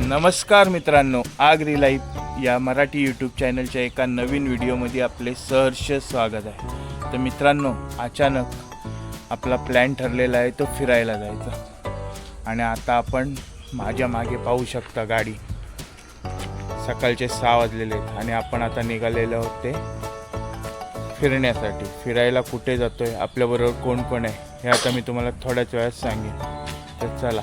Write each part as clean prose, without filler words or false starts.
नमस्कार मित्रांनो, आग रिलाईफ या मराठी यूट्यूब चॅनलच्या एका नवीन व्हिडिओमध्ये आपले सहर्ष स्वागत आहे। तर मित्रांनो, अचानक आपला प्लॅन ठरलेला आहे तो फिरायला जायचा। आणि आता आपण माझ्या मागे पाहू शकता गाडी। सकाळचे 6 वाजलेले आहेत आणि आपण आता निघालेलो आहोत ते फिरण्यासाठी। फिरायला कुठे जातोय, आपल्याबरोबर कोण कोण आहे हे आता मी तुम्हाला थोड्याच वेळात सांगेन। तर चला,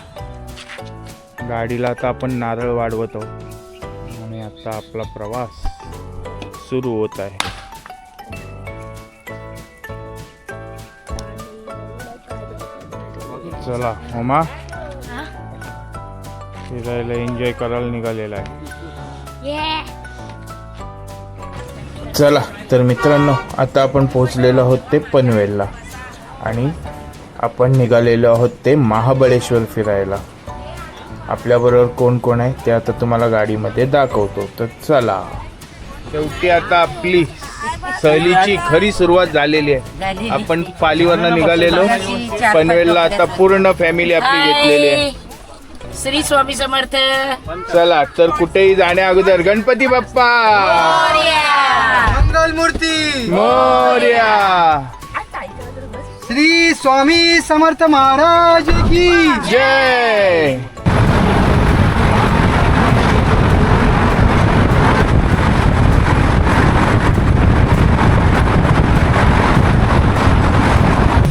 गाडीला आता आपण नारळ वाढवत आहोत आणि आता आपला प्रवास सुरू होत आहे। चला होमा, फिरायला एन्जॉय करायला निघालेला आहे। चला तर मित्रांनो, आता आपण पोहोचलेलो आहोत ते पनवेलला आणि आपण निघालेलो आहोत ते महाबळेश्वर फिरायला। आपल्याबरोबर कोण कोण आहे ते आता तुम्हाला गाडीमध्ये दाखवतो। तर चला, शेवटी आता आपली सहलीची खरी सुरुवात झालेली आहे। आपण पालीवरनं निघालेलो पनवेलला, आता पूर्ण फॅमिली आपली घेतलेली आहे। श्री स्वामी समर्थ। चला तर कुठेही जाण्या अगोदर गणपती बाप्पा मंगल मूर्ती मोरया, श्री स्वामी समर्थ महाराज की जय।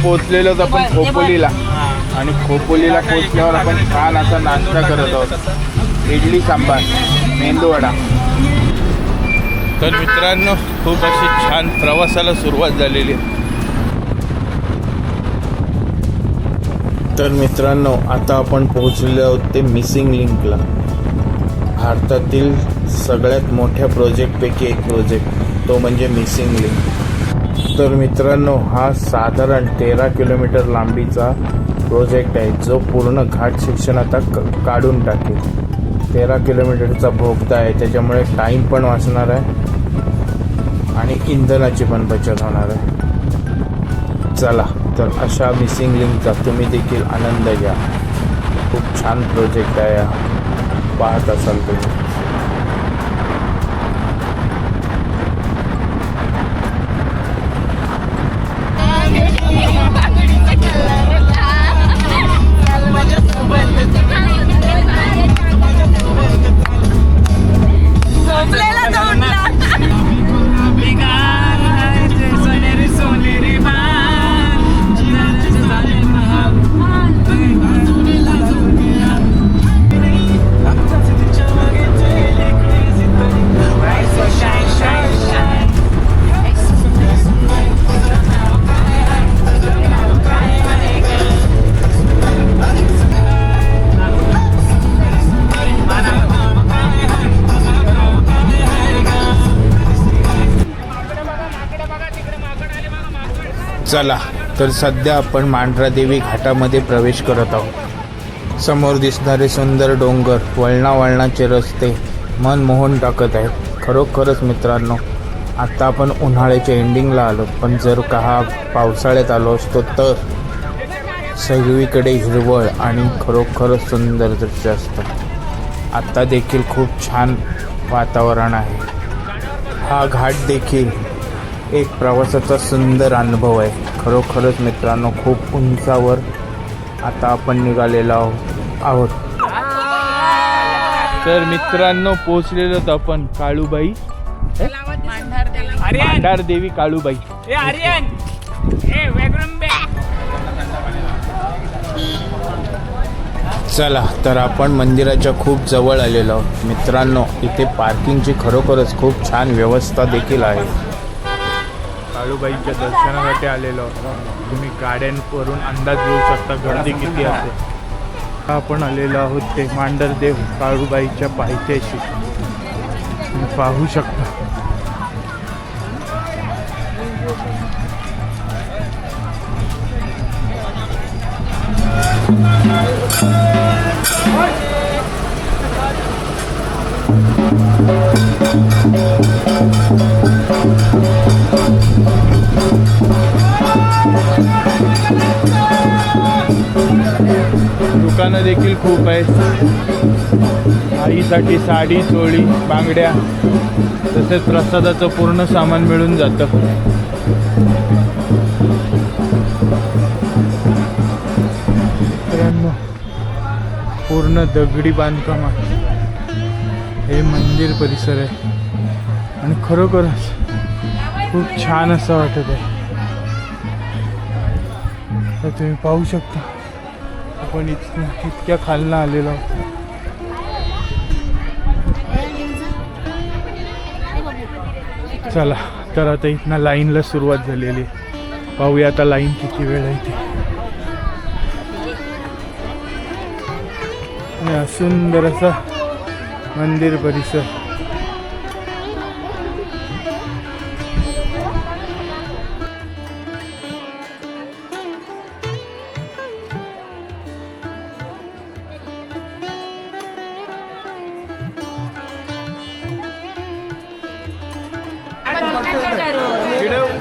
पोचलेलो आपण खोपोलीला आणि खोपोलीला पोचल्यावर आपण छान असा नाश्ता करत आहोत। इडली सांबार, मेंदूवडा। तर मित्रांनो, खूप अशी छान प्रवासाला सुरुवात झालेली आहे। तर मित्रांनो, आता आपण पोहोचलेलो आहोत ते मिसिंग लिंकला। भारतातील सगळ्यात मोठ्या प्रोजेक्टपैकी एक प्रोजेक्ट तो म्हणजे मिसिंग लिंक। तर मित्रांनो, हा साधारण 13 किलोमीटर लांबीचा प्रोजेक्ट आहे जो पूर्ण घाट सेक्शन आता काढून टाकेल। 13 किलोमीटरचा बोगदा आहे, त्याच्यामुळे टाईम पण वाचणार आहे आणि इंधनाची पण बचत होणार आहे। चला तर अशा मिसिंग लिंकचा तुम्ही देखील आनंद घ्या। खूप छान प्रोजेक्ट आहे हा, पाहत असाल तुम्ही। चला तर सध्या आपण मांढरादेवी घाटामध्ये प्रवेश करत आहोत। समोर दिसणारे सुंदर डोंगर, वळणावळणाचे रस्ते मन मोहून टाकत आहेत। खरोखरच मित्रांनो, आता आपण उन्हाळ्याच्या एंडिंगला आलो, पण जर का हा पावसाळ्यात आलो असतो तर सगळीकडे हिरवळ आणि खरोखरच सुंदर दृश्य असतं। आता देखील खूप छान वातावरण आहे। हा घाट देखील एक प्रवासाचा सुंदर अनुभव आहे। खरोखरच मित्रांनो, खूप उंचावर आता आपण निघालेलो आहोत। तर मित्रांनो, पोहोचलेलो आपण काळूबाई, मांढरदेवी काळूबाई। चला तर आपण मंदिराच्या खूप जवळ आलेलो आहोत। मित्रांनो, इथे पार्किंगची खरोखरच खूप छान व्यवस्था देखील आहे। काळूबाईच्या दर्शनासाठी आलेलो आहोत। तुम्ही गाड्यांवरून अंदाज घेऊ शकता गर्दी किती असेल। आपण आलेलो आहोत ते मांढरदेव काळूबाईच्या पायथ्याशी, तुम्ही पाहू शकता। दुकानं देखील खूप आहेत। आई देवीसाठी साडी, चोळी, बांगड्या तसेच प्रसादाचं पूर्ण सामान मिळून जातं. मित्रांनो, पूर्ण दगडी बांधकाम आहे हे मंदिर परिसर आहे आणि खरोखरच खूप छान असं वाटत आहे. तर तुम्ही पाहू शकता आपण इतक्या खालनं आलेलो आहोत. चला तर आता इथनं लाईनला सुरुवात झालेली आहे. पाहूया आता लाईन किती वेळ आहे ती. आणि सुंदर असा मंदिर परिसर.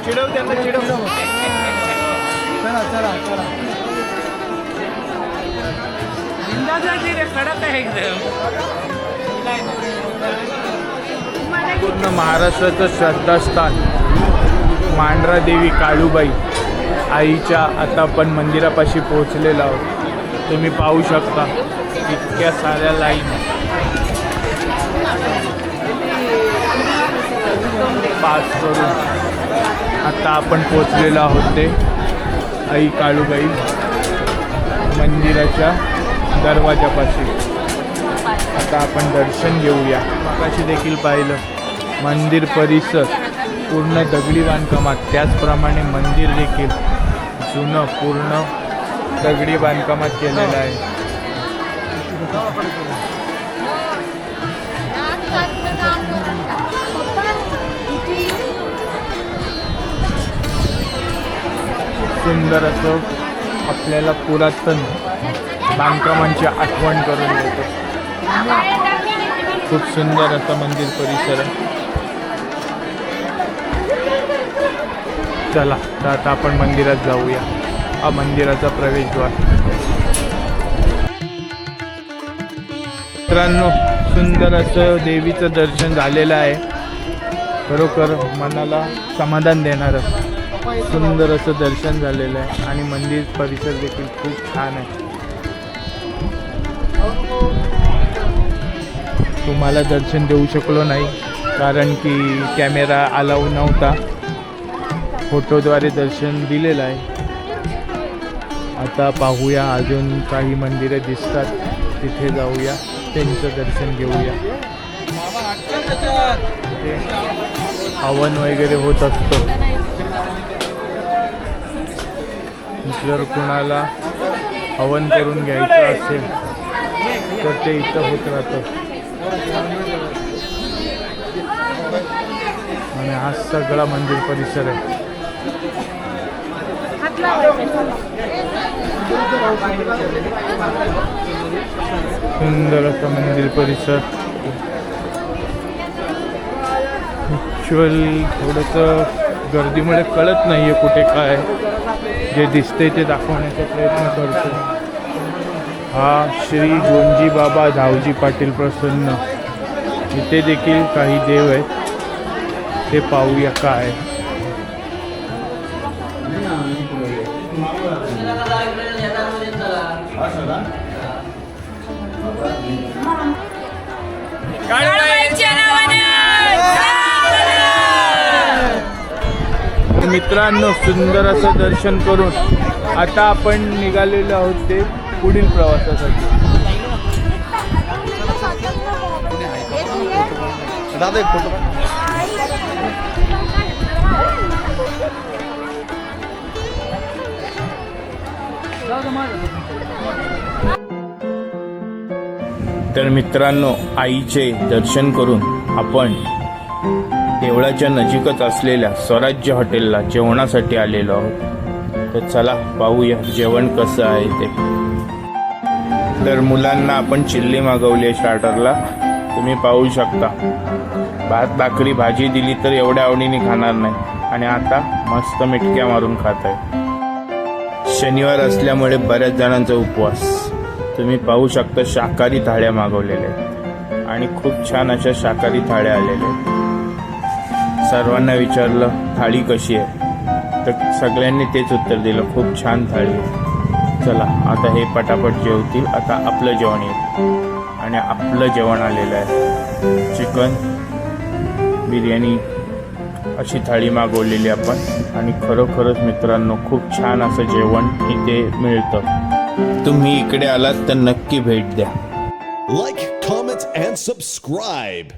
चिडव त्यांना चिडव. चला चला चला. कडक आहे एकदम. पूर्ण महाराष्ट्राचं श्रद्धास्थान मांढरा देवी काळूबाई आईच्या आता आपण मंदिरापाशी पोहोचलेलो आहोत. तुम्ही पाहू शकता इतक्या साऱ्या लाईन. पास करून आता आपण पोहोचलेलो आहोत ते आई काळूबाई मंदिराच्या दरवाजापाशी. आता आपण दर्शन घेऊया. मगाशी देखील पाहिलं मंदिर परिसर पूर्ण दगडी बांधकामात, त्याचप्रमाणे मंदिर देखील जुनं पूर्ण दगडी बांधकामात केलेलं आहे. सुंदर असं आपल्याला पुरातन बांधकामांची आठवण करून देतो. खूप सुंदर असं मंदिर परिसर आहे. चला तर आता आपण मंदिरात जाऊया. हा मंदिराचा प्रवेशद्वार. मित्रांनो, सुंदर असं देवीचं दर्शन झालेलं आहे. खरोखर मनाला समाधान देणारं सुंदर असं दर्शन झालेलं आहे आणि मंदिर परिसर देखील खूप छान आहे. तुम्हाला दर्शन देऊ शकलो नाही कारण की कॅमेरा अलाऊ नव्हता. फोटोद्वारे दर्शन दिलेलं आहे. आता पाहूया अजून काही मंदिरं दिसतात, तिथे जाऊया, त्यांचं दर्शन घेऊया. तिथे हवन वगैरे होत असतं. जर कुणाला हवन करून घ्यायचं असेल तर ते इथं होत राहतं. आणि हा सगळा मंदिर परिसर आहे. सुंदर असं मंदिर परिसर. ॲक्च्युअल थोडंसं गर्दीमुळे कळत नाही आहे कुठे काय. जे दिसते ते दाखवण्याचा प्रयत्न करतो. हा श्री गोंजी बाबा धावजी पाटील प्रसन्न. इथे देखील काही देव आहेत, ते पाहूया काय. मित्रांनो, सुंदर असं दर्शन करून आता आपण निघालेलो आहोत ते पुढील प्रवासासाठी. दादा एक फोटो. तर मित्रांनो, आईचे दर्शन करून आपण देवळाच्या नजीकच असलेल्या स्वराज्य हॉटेलला जेवणासाठी आलेलो आहोत. तर चला पाहूया जेवण कसं आहे ते. तर मुलांना आपण चिल्ली मागवली आहे स्टार्टरला. तुम्ही पाहू शकता. भात भाकरी भाजी दिली तर एवढ्या आवडीने खाणार नाही आणि आता मस्त मिटक्या मारून खात आहे. शनिवार असल्यामुळे बऱ्याच जणांचा उपवास. तुम्ही पाहू शकता शाकाहारी थाळ्या मागवलेल्या आहेत. आणि खूप छान अशा शाकाहारी थाळ्या आलेल्या आहेत. सर्वांना विचारलं थाळी कशी आहे, तर सगळ्यांनी तेच उत्तर दिलं, खूप छान थाळी आहे. चला आता हे पटापट जेवतील. आता आपलं जेवण येईल आणि आपलं जेवण आलेलं आहे. चिकन बिर्याणी अशी थाळी मागवलेली आपण आणि खरोखरच मित्रांनो खूप छान असं जेवण इथे मिळतं. तुम्ही इकडे आलात तर नक्की भेट द्या. Like, comment, and subscribe.